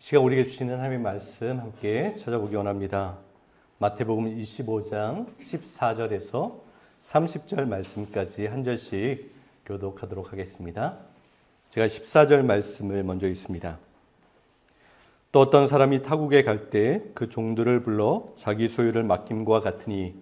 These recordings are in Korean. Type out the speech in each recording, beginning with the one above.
시간 우리에게 주시는 하나님의 말씀 함께 찾아보기 원합니다. 마태복음 25장 14절에서 30절 말씀까지 한 절씩 교독하도록 하겠습니다. 제가 14절 말씀을 먼저 읽습니다. 또 어떤 사람이 타국에 갈 때 그 종들을 불러 자기 소유를 맡김과 같으니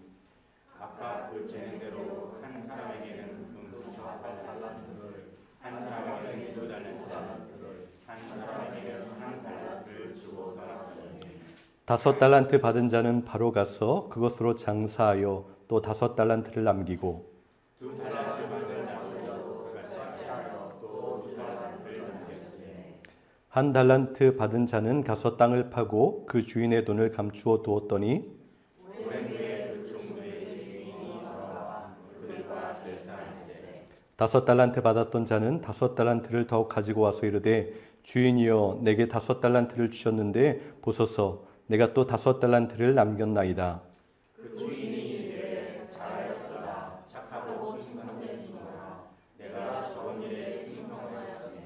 아까 그 재능대로 한 사람에게는 금속 4달란트를, 한 사람에게는 2달란트를, 한 사람에게는 1달란트를 주어다 하시니 5달란트 받은 자는 바로 가서 그것으로 장사하여 또 5달란트를 남기고 2달란트 받은 자도 그같이 하여 또 2달란트를 남겼으니 1달란트 받은 자는 가서 땅을 파고 그 주인의 돈을 감추어 두었더니 오랜 후에 그 종들의 주인이 돌아와 그들과 결산하세 5달란트 받았던 자는 5달란트를 더욱 가지고 와서 이르되 주인이여 내게 5달란트를 주셨는데 보소서 내가 또 5달란트를 남겼나이다. 그 주인이 이르되 잘하였도다 착하고 충성된 종아 내가 적은 일에 충성하였으니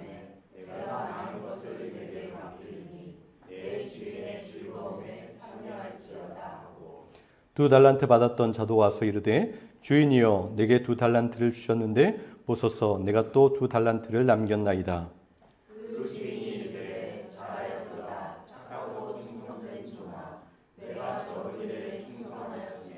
내가 많은 것을 내게 맡기리니 내 주인의 즐거움에 참여할지어다 하고 2달란트 받았던 자도 와서 이르되 주인이여 내게 2달란트를 주셨는데 보소서 내가 또 2달란트를 남겼나이다. 그 주인이 이르되 잘하였도다 착하고 충성된 종아 내가 적은 일에 충성하였으니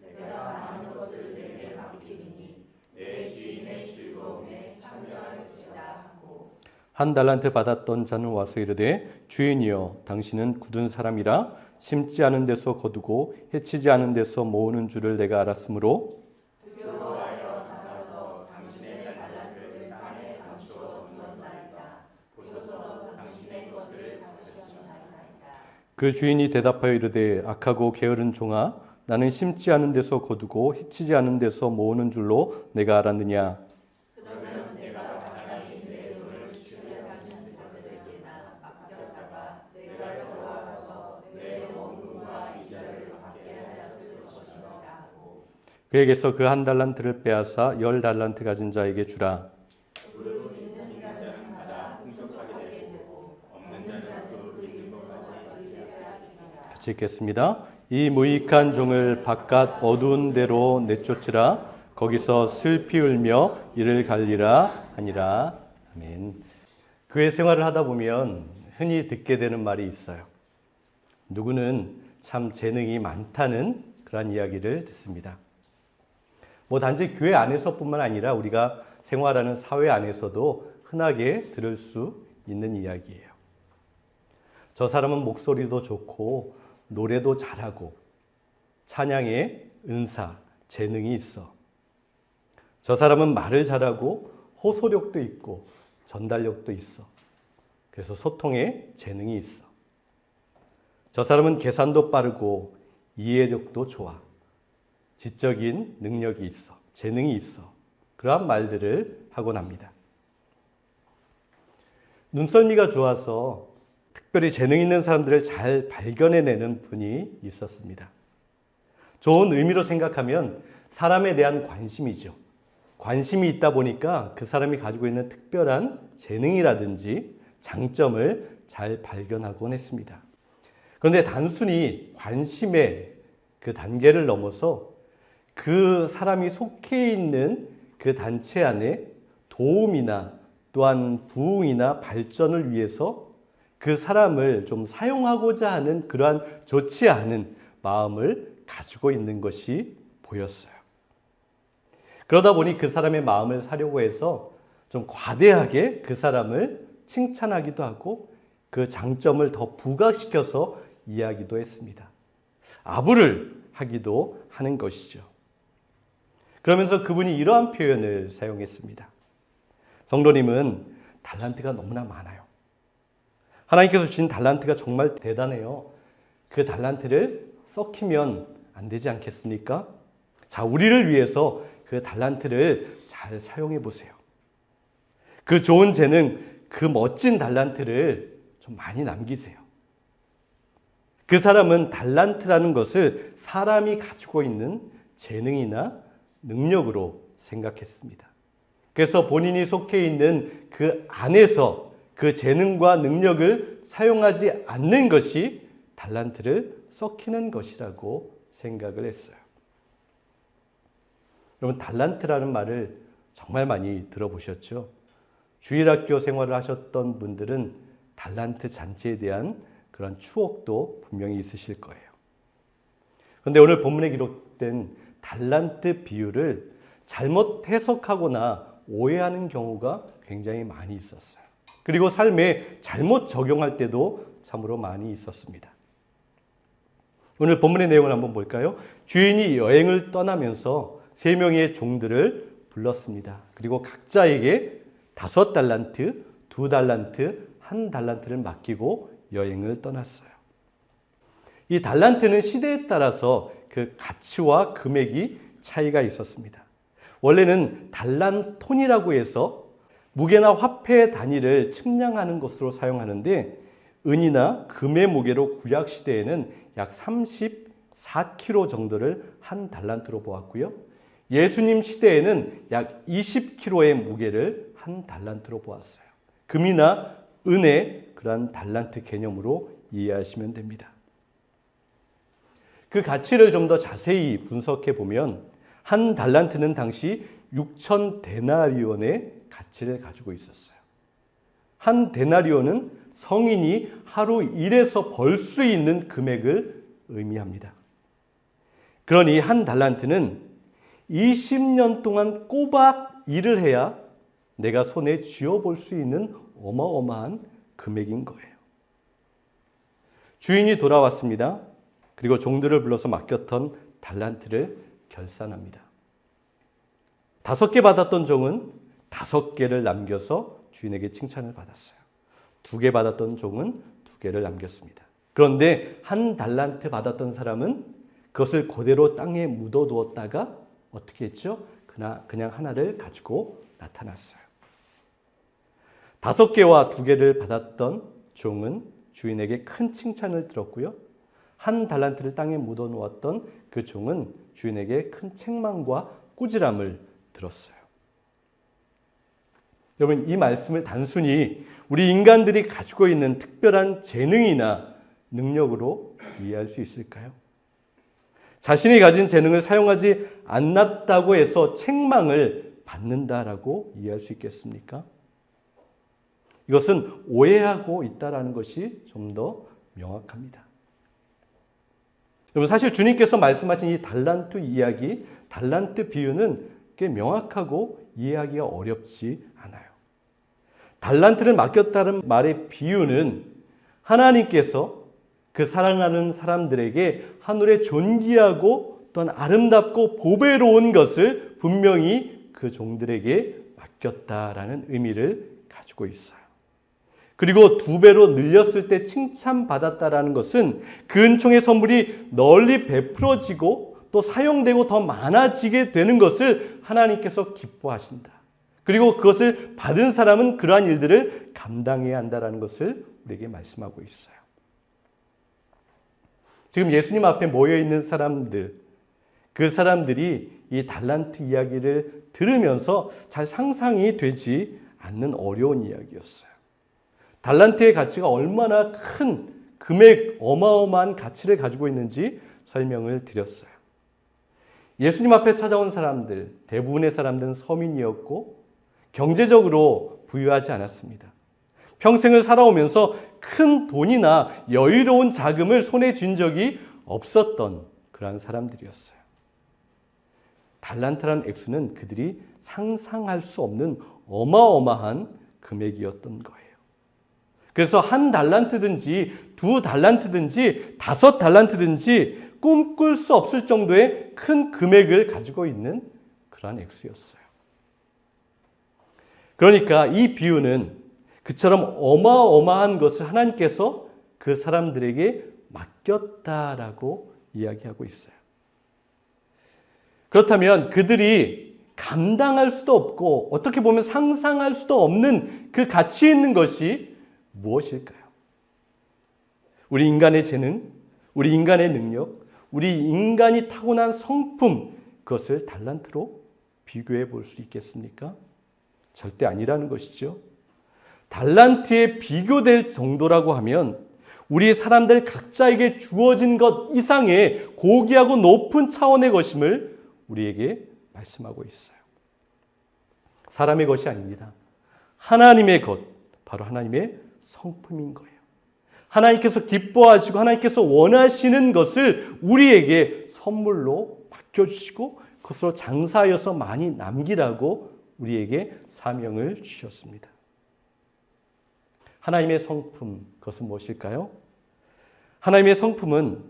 내가 많은 것을 내게 맡기리니 내 주인의 즐거움에 참여할지어다 하고 1달란트 받았던 자는 와서 이르되 주인이여 당신은 굳은 사람이라 심지 않은 데서 거두고 해치지 않은 데서 모으는 줄을 내가 알았으므로 두려워하여 나가서 당신의 달란트를 땅에 감추어 두었나이다. 보소서 당신의 것을 가져가셨나이다. 그 주인이 대답하여 이르되 악하고 게으른 종아 나는 심지 않은 데서 거두고 해치지 않은 데서 모으는 줄로 내가 알았느냐. 그러면 내가 가만히 내 돈을 주려하는 자들에게나 맡겼다가 내가 돌아와서 내 원금과 이자를 받게 하였을 것이니라 하고 그에게서 그 1달란트를 빼앗아 10달란트 가진 자에게 주라. 무릇 있는 자는 받아 풍족하게 되고 없는 자는 그 있는 것까지 빼앗기리라. 같이 읽겠습니다. 이 무익한 종을 바깥 어두운 데로 내쫓으라. 거기서 슬피 울며 이를 갈리라 하니라. 아멘. 교회 생활을 하다 보면 흔히 듣게 되는 말이 있어요. 누구는 참 재능이 많다는 그런 이야기를 듣습니다. 단지 교회 안에서뿐만 아니라 우리가 생활하는 사회 안에서도 흔하게 들을 수 있는 이야기예요. 저 사람은 목소리도 좋고 노래도 잘하고 찬양에 은사, 재능이 있어. 저 사람은 말을 잘하고 호소력도 있고 전달력도 있어. 그래서 소통에 재능이 있어. 저 사람은 계산도 빠르고 이해력도 좋아. 지적인 능력이 있어. 재능이 있어. 그러한 말들을 하곤 합니다. 눈썰미가 좋아서 특별히 재능 있는 사람들을 잘 발견해내는 분이 있었습니다. 좋은 의미로 생각하면 사람에 대한 관심이죠. 관심이 있다 보니까 그 사람이 가지고 있는 특별한 재능이라든지 장점을 잘 발견하곤 했습니다. 그런데 단순히 관심의 그 단계를 넘어서 그 사람이 속해 있는 그 단체 안에 도움이나 또한 부흥이나 발전을 위해서 그 사람을 좀 사용하고자 하는 그러한 좋지 않은 마음을 가지고 있는 것이 보였어요. 그러다 보니 그 사람의 마음을 사려고 해서 좀 과대하게 그 사람을 칭찬하기도 하고 그 장점을 더 부각시켜서 이야기도 했습니다. 아부를 하기도 하는 것이죠. 그러면서 그분이 이러한 표현을 사용했습니다. 성도님은 달란트가 너무나 많아요. 하나님께서 주신 달란트가 정말 대단해요. 그 달란트를 썩히면 안 되지 않겠습니까? 자, 우리를 위해서 그 달란트를 잘 사용해 보세요. 그 좋은 재능, 그 멋진 달란트를 좀 많이 남기세요. 그 사람은 달란트라는 것을 사람이 가지고 있는 재능이나 능력으로 생각했습니다. 그래서 본인이 속해 있는 그 안에서 그 재능과 능력을 사용하지 않는 것이 달란트를 썩히는 것이라고 생각을 했어요. 여러분, 달란트라는 말을 정말 많이 들어보셨죠? 주일학교 생활을 하셨던 분들은 달란트 잔치에 대한 그런 추억도 분명히 있으실 거예요. 그런데 오늘 본문에 기록된 달란트 비유를 잘못 해석하거나 오해하는 경우가 굉장히 많이 있었어요. 그리고 삶에 잘못 적용할 때도 참으로 많이 있었습니다. 오늘 본문의 내용을 한번 볼까요? 주인이 여행을 떠나면서 3명의 종들을 불렀습니다. 그리고 각자에게 5달란트, 2달란트, 1달란트를 맡기고 여행을 떠났어요. 이 달란트는 시대에 따라서 그 가치와 금액이 차이가 있었습니다. 원래는 달란톤이라고 해서 무게나 화폐의 단위를 측량하는 것으로 사용하는데, 은이나 금의 무게로 구약 시대에는 약 34kg 정도를 1달란트로 보았고요. 예수님 시대에는 약 20kg의 무게를 1달란트로 보았어요. 금이나 은의 그러한 달란트 개념으로 이해하시면 됩니다. 그 가치를 좀 더 자세히 분석해 보면 1달란트는 당시 6,000데나리온의 가치를 가지고 있었어요. 1데나리온은 성인이 하루 일해서 벌 수 있는 금액을 의미합니다. 그러니 1달란트는 20년 동안 꼬박 일을 해야 내가 손에 쥐어볼 수 있는 어마어마한 금액인 거예요. 주인이 돌아왔습니다. 그리고 종들을 불러서 맡겼던 달란트를 결산합니다. 5개 받았던 종은 5개를 남겨서 주인에게 칭찬을 받았어요. 2개 받았던 종은 2개를 남겼습니다. 그런데 1달란트 받았던 사람은 그것을 그대로 땅에 묻어두었다가 어떻게 했죠? 그냥 하나를 가지고 나타났어요. 5개와 2개를 받았던 종은 주인에게 큰 칭찬을 들었고요. 1달란트를 땅에 묻어놓았던 그 종은 주인에게 큰 책망과 꾸지람을 들었어요. 여러분, 이 말씀을 단순히 우리 인간들이 가지고 있는 특별한 재능이나 능력으로 이해할 수 있을까요? 자신이 가진 재능을 사용하지 않았다고 해서 책망을 받는다라고 이해할 수 있겠습니까? 이것은 오해하고 있다는 것이 좀 더 명확합니다. 여러분, 사실 주님께서 말씀하신 이 달란트 이야기, 달란트 비유는 꽤 명확하고 이해하기가 어렵지 않아요. 달란트를 맡겼다는 말의 비유는 하나님께서 그 사랑하는 사람들에게 하늘의 존귀하고 또한 아름답고 보배로운 것을 분명히 그 종들에게 맡겼다라는 의미를 가지고 있어요. 그리고 2배로 늘렸을 때 칭찬받았다라는 것은 그 은총의 선물이 널리 베풀어지고 또 사용되고 더 많아지게 되는 것을 하나님께서 기뻐하신다. 그리고 그것을 받은 사람은 그러한 일들을 감당해야 한다는 것을 우리에게 말씀하고 있어요. 지금 예수님 앞에 모여있는 사람들, 그 사람들이 이 달란트 이야기를 들으면서 잘 상상이 되지 않는 어려운 이야기였어요. 달란트의 가치가 얼마나 큰 금액, 어마어마한 가치를 가지고 있는지 설명을 드렸어요. 예수님 앞에 찾아온 사람들, 대부분의 사람들은 서민이었고 경제적으로 부유하지 않았습니다. 평생을 살아오면서 큰 돈이나 여유로운 자금을 손에 쥔 적이 없었던 그러한 사람들이었어요. 달란트라는 액수는 그들이 상상할 수 없는 어마어마한 금액이었던 거예요. 그래서 1달란트든지 2달란트든지 5달란트든지 꿈꿀 수 없을 정도의 큰 금액을 가지고 있는 그러한 액수였어요. 그러니까 이 비유는 그처럼 어마어마한 것을 하나님께서 그 사람들에게 맡겼다라고 이야기하고 있어요. 그렇다면 그들이 감당할 수도 없고 어떻게 보면 상상할 수도 없는 그 가치 있는 것이 무엇일까요? 우리 인간의 재능, 우리 인간의 능력, 우리 인간이 타고난 성품, 그것을 달란트로 비교해 볼 수 있겠습니까? 절대 아니라는 것이죠. 달란트에 비교될 정도라고 하면 우리 사람들 각자에게 주어진 것 이상의 고귀하고 높은 차원의 것임을 우리에게 말씀하고 있어요. 사람의 것이 아닙니다. 하나님의 것, 바로 하나님의 성품인 거예요. 하나님께서 기뻐하시고 하나님께서 원하시는 것을 우리에게 선물로 맡겨주시고 그것으로 장사하여서 많이 남기라고 우리에게 사명을 주셨습니다. 하나님의 성품, 그것은 무엇일까요? 하나님의 성품은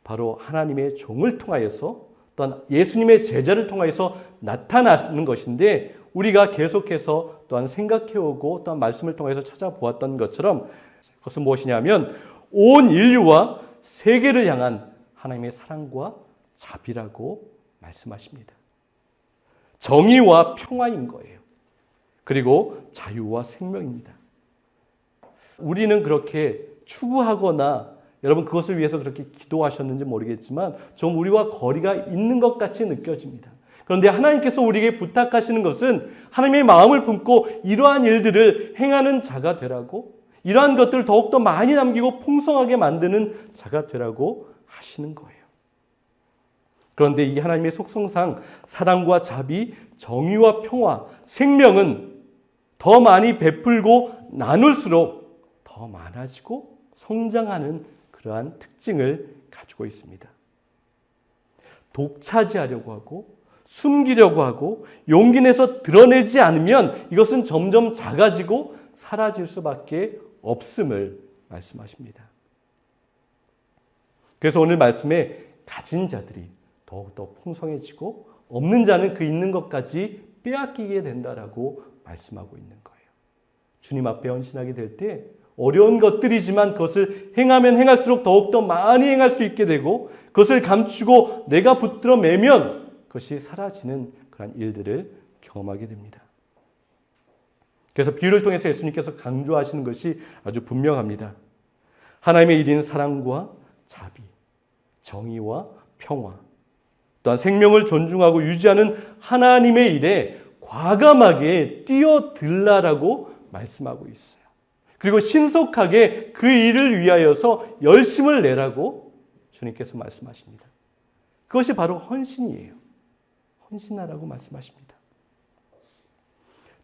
바로 하나님의 종을 통하여서 또한 예수님의 제자를 통하여서 나타나는 것인데 우리가 계속해서 또한 생각해오고 또한 말씀을 통해서 찾아보았던 것처럼 그것은 무엇이냐면 온 인류와 세계를 향한 하나님의 사랑과 자비라고 말씀하십니다. 정의와 평화인 거예요. 그리고 자유와 생명입니다. 우리는 그렇게 추구하거나 여러분 그것을 위해서 그렇게 기도하셨는지 모르겠지만 좀 우리와 거리가 있는 것 같이 느껴집니다. 그런데 하나님께서 우리에게 부탁하시는 것은 하나님의 마음을 품고 이러한 일들을 행하는 자가 되라고, 이러한 것들을 더욱더 많이 남기고 풍성하게 만드는 자가 되라고 하시는 거예요. 그런데 이 하나님의 속성상 사랑과 자비, 정의와 평화, 생명은 더 많이 베풀고 나눌수록 더 많아지고 성장하는 그러한 특징을 가지고 있습니다. 독차지하려고 하고 숨기려고 하고 용기 내서 드러내지 않으면 이것은 점점 작아지고 사라질 수밖에 없음을 말씀하십니다. 그래서 오늘 말씀에 가진 자들이 더욱더 풍성해지고 없는 자는 그 있는 것까지 빼앗기게 된다라고 말씀하고 있는 거예요. 주님 앞에 헌신하게 될 때 어려운 것들이지만 그것을 행하면 행할수록 더욱더 많이 행할 수 있게 되고 그것을 감추고 내가 붙들어 매면 그것이 사라지는 그런 일들을 경험하게 됩니다. 그래서 비유를 통해서 예수님께서 강조하시는 것이 아주 분명합니다. 하나님의 일인 사랑과 자비, 정의와 평화, 또한 생명을 존중하고 유지하는 하나님의 일에 과감하게 뛰어들라라고 말씀하고 있어요. 그리고 신속하게 그 일을 위하여서 열심을 내라고 주님께서 말씀하십니다. 그것이 바로 헌신이에요. 헌신하라고 말씀하십니다.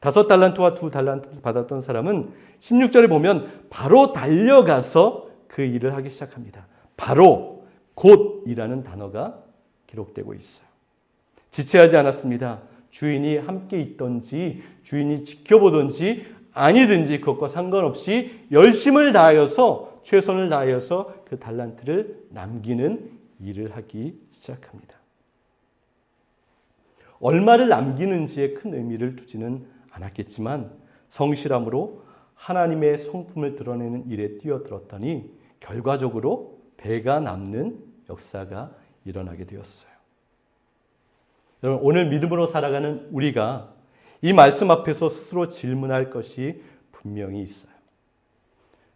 5달란트와 2달란트를 받았던 사람은 16절에 보면 바로 달려가서 그 일을 하기 시작합니다. 바로 곧이라는 단어가 기록되고 있어요. 지체하지 않았습니다. 주인이 함께 있던지 주인이 지켜보던지 아니든지 그것과 상관없이 열심을 다하여서 최선을 다하여서 그 달란트를 남기는 일을 하기 시작합니다. 얼마를 남기는지에 큰 의미를 두지는 않았겠지만 성실함으로 하나님의 성품을 드러내는 일에 뛰어들었더니 결과적으로 배가 남는 역사가 일어나게 되었어요. 여러분, 오늘 믿음으로 살아가는 우리가 이 말씀 앞에서 스스로 질문할 것이 분명히 있어요.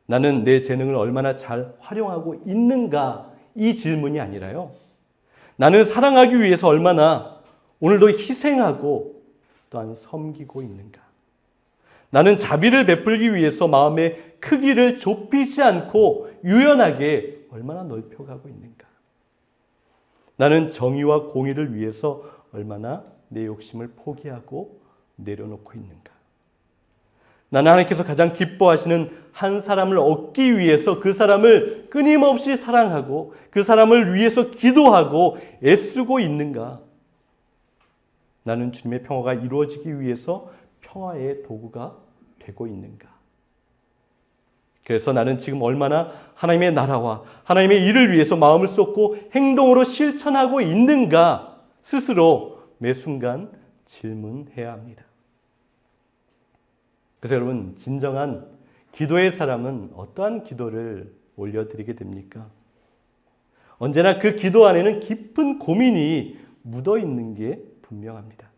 나는 내 재능을 얼마나 잘 활용하고 있는가? 이 질문이 아니라요. 나는 사랑하기 위해서 얼마나 오늘도 희생하고 또한 섬기고 있는가? 나는 자비를 베풀기 위해서 마음의 크기를 좁히지 않고 유연하게 얼마나 넓혀가고 있는가? 나는 정의와 공의를 위해서 얼마나 내 욕심을 포기하고 내려놓고 있는가? 나는 하나님께서 가장 기뻐하시는 한 사람을 얻기 위해서 그 사람을 끊임없이 사랑하고 그 사람을 위해서 기도하고 애쓰고 있는가? 나는 주님의 평화가 이루어지기 위해서 평화의 도구가 되고 있는가? 그래서 나는 지금 얼마나 하나님의 나라와 하나님의 일을 위해서 마음을 쏟고 행동으로 실천하고 있는가? 스스로 매 순간 질문해야 합니다. 그래서 여러분, 진정한 기도의 사람은 어떠한 기도를 올려드리게 됩니까? 언제나 그 기도 안에는 깊은 고민이 묻어 있는 게 분명합니다.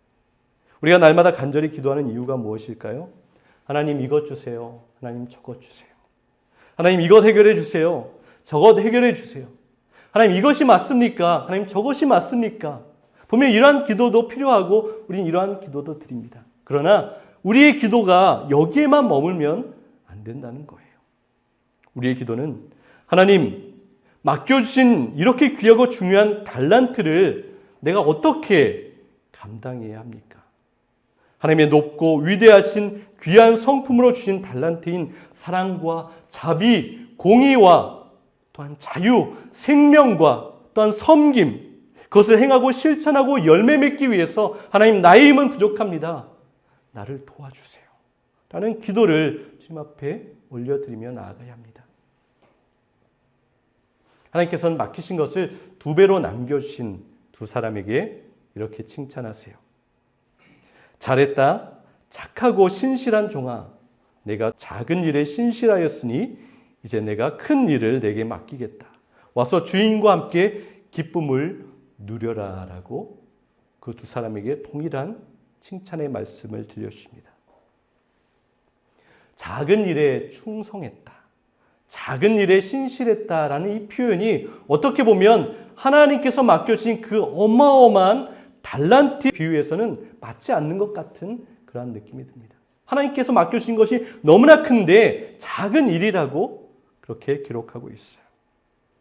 우리가 날마다 간절히 기도하는 이유가 무엇일까요? 하나님 이것 주세요. 하나님 저것 주세요. 하나님 이것 해결해 주세요. 저것 해결해 주세요. 하나님 이것이 맞습니까? 하나님 저것이 맞습니까? 분명 이러한 기도도 필요하고 우리는 이러한 기도도 드립니다. 그러나 우리의 기도가 여기에만 머물면 안 된다는 거예요. 우리의 기도는 하나님, 맡겨주신 이렇게 귀하고 중요한 달란트를 내가 어떻게 감당해야 합니까? 하나님의 높고 위대하신 귀한 성품으로 주신 달란트인 사랑과 자비, 공의와 또한 자유, 생명과 또한 섬김, 그것을 행하고 실천하고 열매 맺기 위해서 하나님, 나의 힘은 부족합니다. 나를 도와주세요. 라는 기도를 주님 앞에 올려드리며 나아가야 합니다. 하나님께서는 맡기신 것을 2배로 남겨주신 두 사람에게 이렇게 칭찬하세요. 잘했다. 착하고 신실한 종아. 내가 작은 일에 신실하였으니 이제 내가 큰 일을 내게 맡기겠다. 와서 주인과 함께 기쁨을 누려라. 라고 그 두 사람에게 동일한 칭찬의 말씀을 들려주십니다. 작은 일에 충성했다. 작은 일에 신실했다라는 이 표현이 어떻게 보면 하나님께서 맡겨주신 그 어마어마한 달란트 비유에서는 맞지 않는 것 같은 그러한 느낌이 듭니다. 하나님께서 맡겨주신 것이 너무나 큰데 작은 일이라고 그렇게 기록하고 있어요.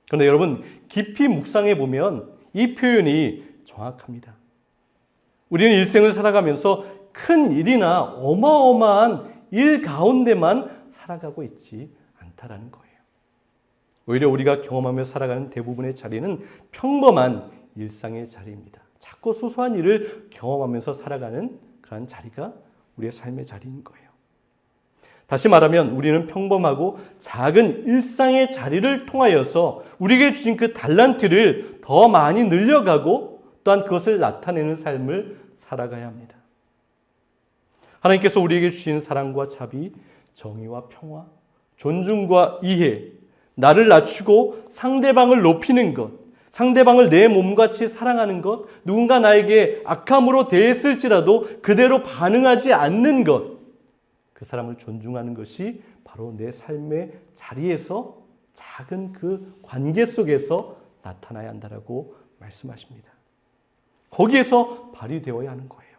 그런데 여러분, 깊이 묵상해 보면 이 표현이 정확합니다. 우리는 일생을 살아가면서 큰 일이나 어마어마한 일 가운데만 살아가고 있지 않다라는 거예요. 오히려 우리가 경험하며 살아가는 대부분의 자리는 평범한 일상의 자리입니다. 작고 소소한 일을 경험하면서 살아가는 그런 자리가 우리의 삶의 자리인 거예요. 다시 말하면 우리는 평범하고 작은 일상의 자리를 통하여서 우리에게 주신 그 달란트를 더 많이 늘려가고 또한 그것을 나타내는 삶을 살아가야 합니다. 하나님께서 우리에게 주신 사랑과 자비, 정의와 평화, 존중과 이해, 나를 낮추고 상대방을 높이는 것, 상대방을 내 몸같이 사랑하는 것, 누군가 나에게 악함으로 대했을지라도 그대로 반응하지 않는 것, 그 사람을 존중하는 것이 바로 내 삶의 자리에서 작은 그 관계 속에서 나타나야 한다라고 말씀하십니다. 거기에서 발휘되어야 하는 거예요.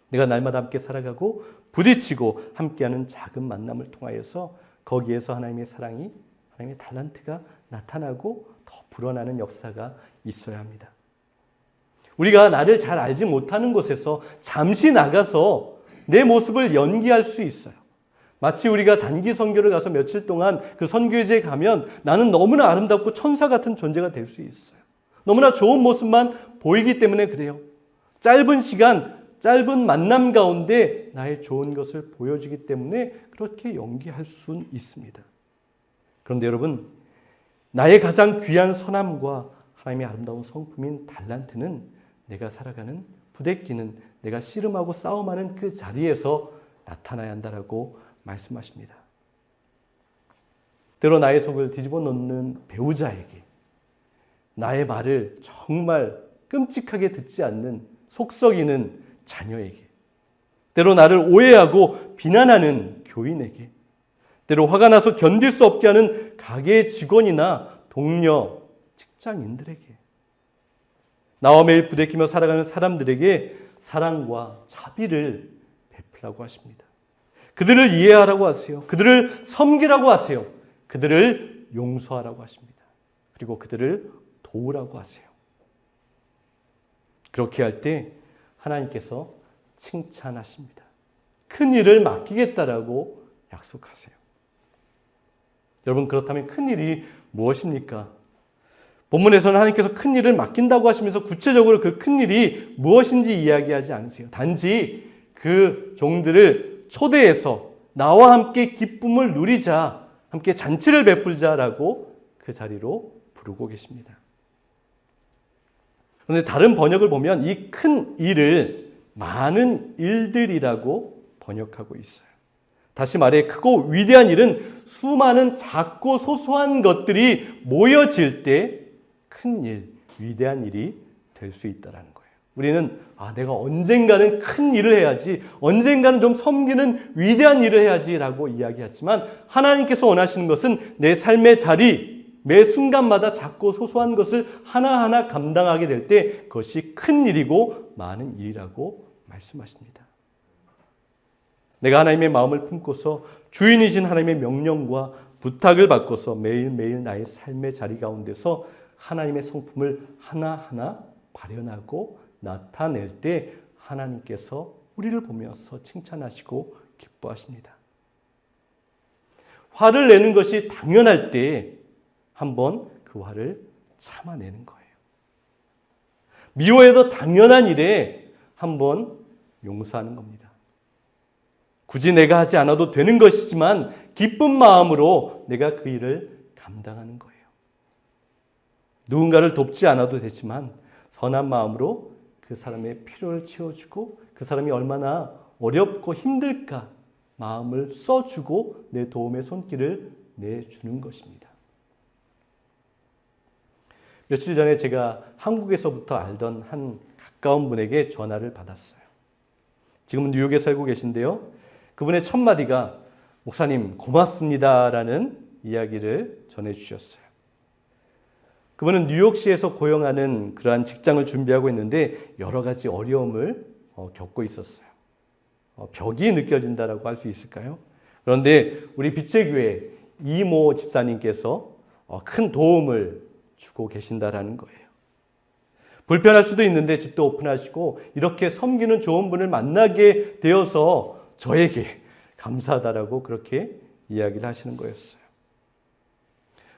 내가 날마다 함께 살아가고 부딪히고 함께하는 작은 만남을 통하여서 거기에서 하나님의 사랑이, 하나님의 달란트가 나타나고 더 불어나는 역사가 있어야 합니다. 우리가 나를 잘 알지 못하는 곳에서 잠시 나가서 내 모습을 연기할 수 있어요. 마치 우리가 단기 선교를 가서 며칠 동안 그 선교지에 가면 나는 너무나 아름답고 천사 같은 존재가 될 수 있어요. 너무나 좋은 모습만 보이기 때문에 그래요. 짧은 시간, 짧은 만남 가운데 나의 좋은 것을 보여주기 때문에 그렇게 연기할 수 있습니다. 그런데 여러분, 나의 가장 귀한 선함과 하나님의 아름다운 성품인 달란트는 내가 살아가는, 부대끼는, 내가 씨름하고 싸움하는 그 자리에서 나타나야 한다라고 말씀하십니다. 때로 나의 속을 뒤집어 놓는 배우자에게, 나의 말을 정말 끔찍하게 듣지 않는 속 썩이는 자녀에게, 때로 나를 오해하고 비난하는 교인에게, 때로 화가 나서 견딜 수 없게 하는 가게 직원이나 동료, 직장인들에게, 나와 매일 부대끼며 살아가는 사람들에게 사랑과 자비를 베풀라고 하십니다. 그들을 이해하라고 하세요. 그들을 섬기라고 하세요. 그들을 용서하라고 하십니다. 그리고 그들을 도우라고 하세요. 그렇게 할 때 하나님께서 칭찬하십니다. 큰 일을 맡기겠다라고 약속하세요. 여러분, 그렇다면 큰 일이 무엇입니까? 본문에서는 하나님께서 큰 일을 맡긴다고 하시면서 구체적으로 그 큰 일이 무엇인지 이야기하지 않으세요. 단지 그 종들을 초대해서 나와 함께 기쁨을 누리자, 함께 잔치를 베풀자라고 그 자리로 부르고 계십니다. 그런데 다른 번역을 보면 이 큰 일을 많은 일들이라고 번역하고 있어요. 다시 말해, 크고 위대한 일은 수많은 작고 소소한 것들이 모여질 때 큰 일, 위대한 일이 될 수 있다는 거예요. 우리는 내가 언젠가는 큰 일을 해야지, 언젠가는 좀 섬기는 위대한 일을 해야지라고 이야기하지만 하나님께서 원하시는 것은 내 삶의 자리, 매 순간마다 작고 소소한 것을 하나하나 감당하게 될 때 그것이 큰 일이고 많은 일이라고 말씀하십니다. 내가 하나님의 마음을 품고서 주인이신 하나님의 명령과 부탁을 받고서 매일매일 나의 삶의 자리 가운데서 하나님의 성품을 하나하나 발현하고 나타낼 때 하나님께서 우리를 보면서 칭찬하시고 기뻐하십니다. 화를 내는 것이 당연할 때 한번 그 화를 참아내는 거예요. 미워해도 당연한 일에 한번 용서하는 겁니다. 굳이 내가 하지 않아도 되는 것이지만 기쁜 마음으로 내가 그 일을 감당하는 거예요. 누군가를 돕지 않아도 되지만 선한 마음으로 그 사람의 필요를 채워주고 그 사람이 얼마나 어렵고 힘들까 마음을 써주고 내 도움의 손길을 내주는 것입니다. 며칠 전에 제가 한국에서부터 알던 한 가까운 분에게 전화를 받았어요. 지금은 뉴욕에 살고 계신데요. 그분의 첫 마디가 목사님 고맙습니다라는 이야기를 전해주셨어요. 그분은 뉴욕시에서 고용하는 그러한 직장을 준비하고 있는데 여러 가지 어려움을 겪고 있었어요. 벽이 느껴진다라고 할 수 있을까요? 그런데 우리 빛제교회 이모 집사님께서 큰 도움을 주고 계신다라는 거예요. 불편할 수도 있는데 집도 오픈하시고 이렇게 섬기는 좋은 분을 만나게 되어서 저에게 감사하다라고 그렇게 이야기를 하시는 거였어요.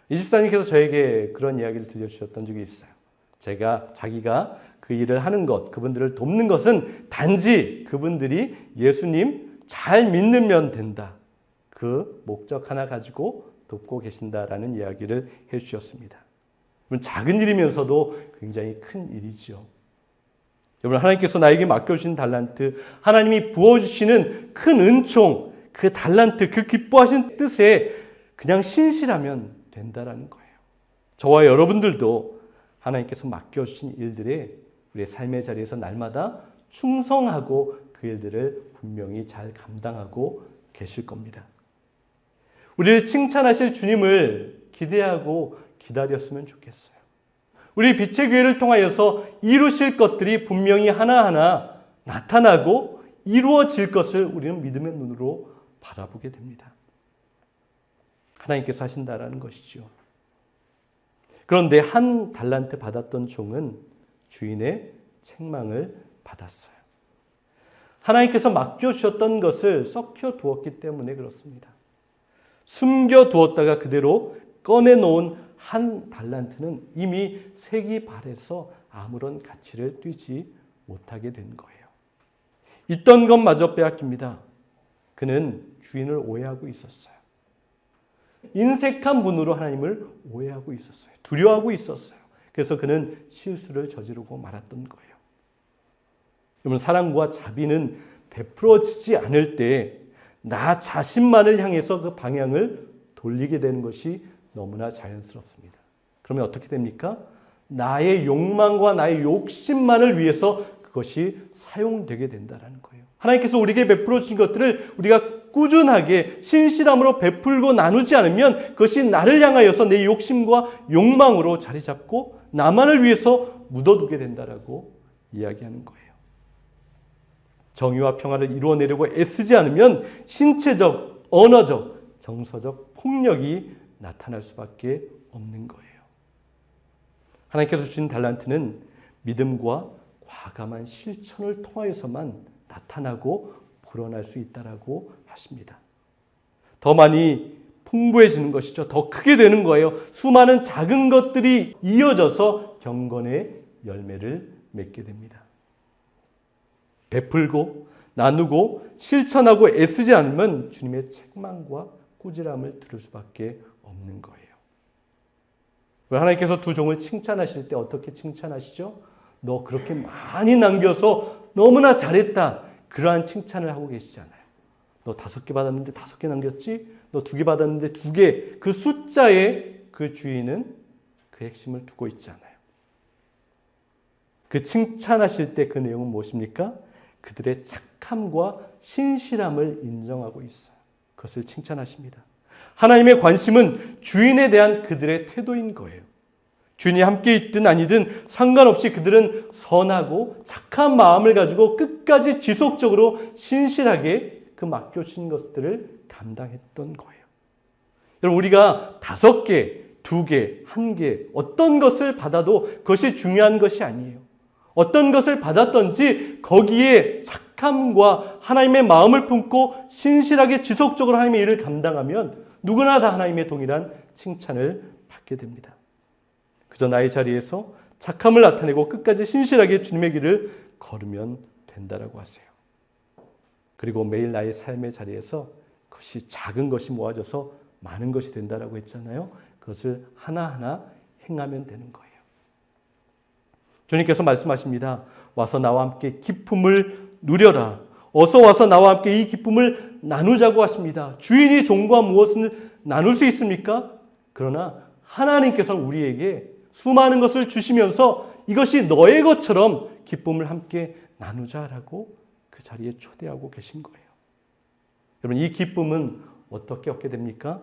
이 집사님께서 저에게 그런 이야기를 들려주셨던 적이 있어요. 자기가 그 일을 하는 것, 그분들을 돕는 것은 단지 그분들이 예수님 잘 믿으면 된다. 그 목적 하나 가지고 돕고 계신다라는 이야기를 해주셨습니다. 작은 일이면서도 굉장히 큰 일이죠. 여러분, 하나님께서 나에게 맡겨주신 달란트, 하나님이 부어주시는 큰 은총, 그 달란트, 그 기뻐하신 뜻에 그냥 신실하면 된다라는 거예요. 저와 여러분들도 하나님께서 맡겨주신 일들에 우리의 삶의 자리에서 날마다 충성하고 그 일들을 분명히 잘 감당하고 계실 겁니다. 우리를 칭찬하실 주님을 기대하고 기다렸으면 좋겠어요. 우리 빛의 교회를 통하여서 이루실 것들이 분명히 하나하나 나타나고 이루어질 것을 우리는 믿음의 눈으로 바라보게 됩니다. 하나님께서 하신다라는 것이죠. 그런데 한 달란트 받았던 종은 주인의 책망을 받았어요. 하나님께서 맡겨주셨던 것을 썩혀 두었기 때문에 그렇습니다. 숨겨두었다가 그대로 꺼내놓은 한 달란트는 이미 색이 바래서 아무런 가치를 띠지 못하게 된 거예요. 있던 것마저 빼앗깁니다. 그는 주인을 오해하고 있었어요. 인색한 분으로 하나님을 오해하고 있었어요. 두려워하고 있었어요. 그래서 그는 실수를 저지르고 말았던 거예요. 여러분, 사랑과 자비는 베풀어지지 않을 때 나 자신만을 향해서 그 방향을 돌리게 되는 것이 너무나 자연스럽습니다. 그러면 어떻게 됩니까? 나의 욕망과 나의 욕심만을 위해서 그것이 사용되게 된다는 거예요. 하나님께서 우리에게 베풀어 주신 것들을 우리가 꾸준하게 신실함으로 베풀고 나누지 않으면 그것이 나를 향하여서 내 욕심과 욕망으로 자리 잡고 나만을 위해서 묻어두게 된다라고 이야기하는 거예요. 정의와 평화를 이루어내려고 애쓰지 않으면 신체적, 언어적, 정서적 폭력이 나타날 수밖에 없는 거예요. 하나님께서 주신 달란트는 믿음과 과감한 실천을 통하여서만 나타나고 불어날 수 있다라고 하십니다. 더 많이 풍부해지는 것이죠. 더 크게 되는 거예요. 수많은 작은 것들이 이어져서 경건의 열매를 맺게 됩니다. 베풀고 나누고 실천하고 애쓰지 않으면 주님의 책망과 꾸지람을 들을 수밖에 없는 거예요. 하나님께서 두 종을 칭찬하실 때 어떻게 칭찬하시죠? 너 그렇게 많이 남겨서 너무나 잘했다. 그러한 칭찬을 하고 계시지 않아요. 너 5개 받았는데 5개 남겼지? 너 2개 받았는데 2개. 그 숫자에 그 주인은 그 핵심을 두고 있지 않아요. 그 칭찬하실 때 그 내용은 무엇입니까? 그들의 착함과 신실함을 인정하고 있어요. 그것을 칭찬하십니다. 하나님의 관심은 주인에 대한 그들의 태도인 거예요. 주인이 함께 있든 아니든 상관없이 그들은 선하고 착한 마음을 가지고 끝까지 지속적으로 신실하게 그 맡겨주신 것들을 감당했던 거예요. 여러분, 우리가 5개, 2개, 1개 어떤 것을 받아도 그것이 중요한 것이 아니에요. 어떤 것을 받았던지 거기에 착함과 하나님의 마음을 품고 신실하게 지속적으로 하나님의 일을 감당하면 누구나 다 하나님의 동일한 칭찬을 받게 됩니다. 그저 나의 자리에서 착함을 나타내고 끝까지 신실하게 주님의 길을 걸으면 된다라고 하세요. 그리고 매일 나의 삶의 자리에서 그것이 작은 것이 모아져서 많은 것이 된다라고 했잖아요. 그것을 하나하나 행하면 되는 거예요. 주님께서 말씀하십니다. 와서 나와 함께 기쁨을 누려라. 어서 와서 나와 함께 이 기쁨을 나누자고 하십니다. 주인이 종과 무엇을 나눌 수 있습니까? 그러나 하나님께서 우리에게 수많은 것을 주시면서 이것이 너의 것처럼 기쁨을 함께 나누자라고 그 자리에 초대하고 계신 거예요. 여러분, 이 기쁨은 어떻게 얻게 됩니까?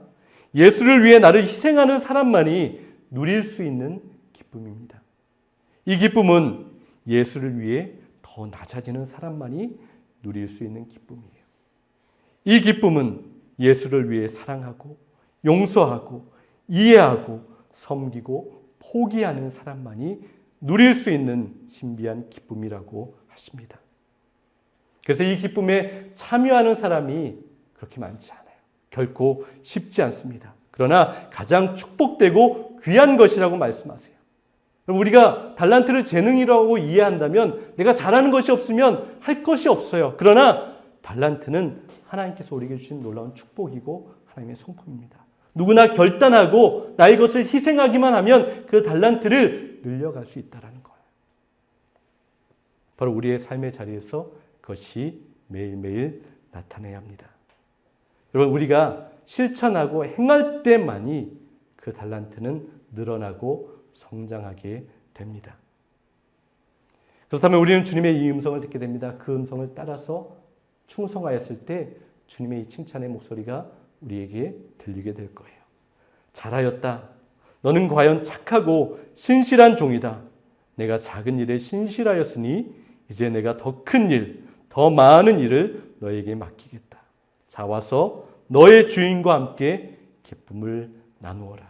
예수를 위해 나를 희생하는 사람만이 누릴 수 있는 기쁨입니다. 이 기쁨은 예수를 위해 더 낮아지는 사람만이 누릴 수 있는 기쁨이에요. 이 기쁨은 예수를 위해 사랑하고 용서하고 이해하고 섬기고 포기하는 사람만이 누릴 수 있는 신비한 기쁨이라고 하십니다. 그래서 이 기쁨에 참여하는 사람이 그렇게 많지 않아요. 결코 쉽지 않습니다. 그러나 가장 축복되고 귀한 것이라고 말씀하세요. 우리가 달란트를 재능이라고 이해한다면 내가 잘하는 것이 없으면 할 것이 없어요. 그러나 달란트는 하나님께서 우리에게 주신 놀라운 축복이고 하나님의 성품입니다. 누구나 결단하고 나의 것을 희생하기만 하면 그 달란트를 늘려갈 수 있다는 거예요. 바로 우리의 삶의 자리에서 그것이 매일매일 나타나야 합니다. 여러분, 우리가 실천하고 행할 때만이 그 달란트는 늘어나고 성장하게 됩니다. 그렇다면 우리는 주님의 이 음성을 듣게 됩니다. 그 음성을 따라서 충성하였을 때 주님의 이 칭찬의 목소리가 우리에게 들리게 될 거예요. 잘하였다. 너는 과연 착하고 신실한 종이다. 내가 작은 일에 신실하였으니 이제 내가 더 큰 일, 더 많은 일을 너에게 맡기겠다. 자, 와서 너의 주인과 함께 기쁨을 나누어라.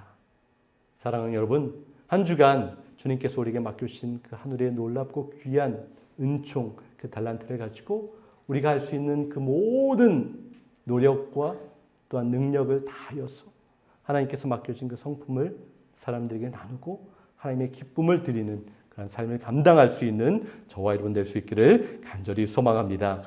사랑하는 여러분, 한 주간 주님께서 우리에게 맡겨주신 그 하늘의 놀랍고 귀한 은총, 그 달란트를 가지고 우리가 할 수 있는 그 모든 노력과 또한 능력을 다하여서 하나님께서 맡겨진 그 성품을 사람들에게 나누고 하나님의 기쁨을 드리는 그런 삶을 감당할 수 있는 저와 여러분 될 수 있기를 간절히 소망합니다.